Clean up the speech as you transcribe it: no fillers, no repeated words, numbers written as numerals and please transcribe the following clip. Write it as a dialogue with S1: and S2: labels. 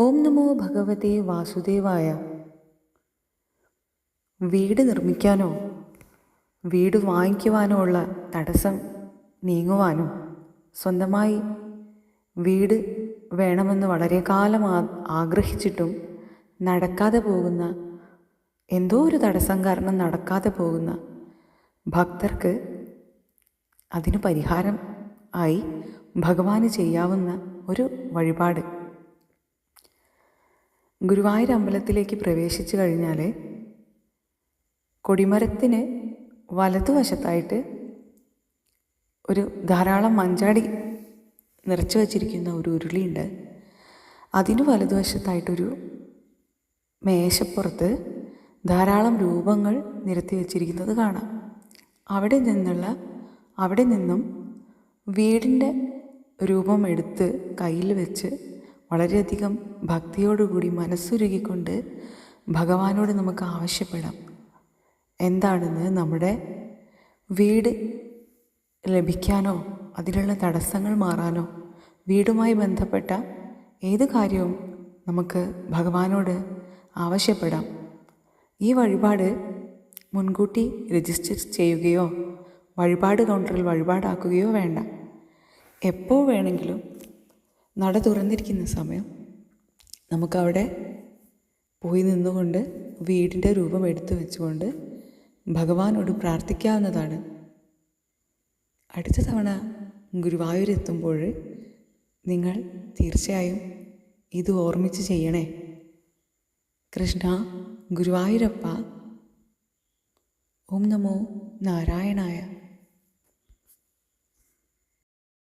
S1: ഓം നമോ ഭഗവതേ വാസുദേവായ. വീട് നിർമ്മിക്കാനോ വീട് വാങ്ങിക്കുവാനോ ഉള്ള തടസ്സം നീങ്ങുവാനും സ്വന്തമായി വീട് വേണമെന്ന് വളരെ കാലം ആഗ്രഹിച്ചിട്ടും നടക്കാതെ പോകുന്ന, എന്തോ ഒരു തടസ്സം കാരണം നടക്കാതെ പോകുന്ന ഭക്തർക്ക് അതിന് പരിഹാരം ആയി ഭഗവാന് ചെയ്യാവുന്ന ഒരു വഴിപാട്. ഗുരുവായൂർ അമ്പലത്തിലേക്ക് പ്രവേശിച്ചു കഴിഞ്ഞാൽ കൊടിമരത്തിന് വലതുവശത്തായിട്ട് ഒരു ധാരാളം മഞ്ചാടി നിറച്ചു വച്ചിരിക്കുന്ന ഒരു ഉരുളിയുണ്ട്. അതിന് വലതുവശത്തായിട്ടൊരു മേശപ്പുറത്ത് ധാരാളം രൂപങ്ങൾ നിരത്തി വച്ചിരിക്കുന്നത് കാണാം. അവിടെ നിന്നും വീടിൻ്റെ രൂപം എടുത്ത് കയ്യിൽ വെച്ച് വളരെയധികം ഭക്തിയോടുകൂടി മനസ്സുരുകിക്കൊണ്ട് ഭഗവാനോട് നമുക്ക് ആവശ്യപ്പെടാം. എന്താണെന്ന്, നമ്മുടെ വീട് ലഭിക്കാനോ അതിലുള്ള തടസ്സങ്ങൾ മാറാനോ വീടുമായി ബന്ധപ്പെട്ട ഏത് കാര്യവും നമുക്ക് ഭഗവാനോട് ആവശ്യപ്പെടാം. ഈ വഴിപാട് മുൻകൂട്ടി രജിസ്റ്റർ ചെയ്യുകയോ വഴിപാട് കൗണ്ടറിൽ വഴിപാടാക്കുകയോ വേണ്ട. എപ്പോൾ വേണമെങ്കിലും നട തുറന്നിരിക്കുന്ന സമയം നമുക്കവിടെ പോയി നിന്നുകൊണ്ട് വീടിൻ്റെ രൂപം എടുത്തു വെച്ചുകൊണ്ട് ഭഗവാനോട് പ്രാർത്ഥിക്കാവുന്നതാണ്. അടുത്ത തവണ ഗുരുവായൂരെത്തുമ്പോൾ നിങ്ങൾ തീർച്ചയായും ഇത് ഓർമ്മിച്ച് ചെയ്യണേ. കൃഷ്ണ ഗുരുവായൂരപ്പ. ഓം നമോ നാരായണായ.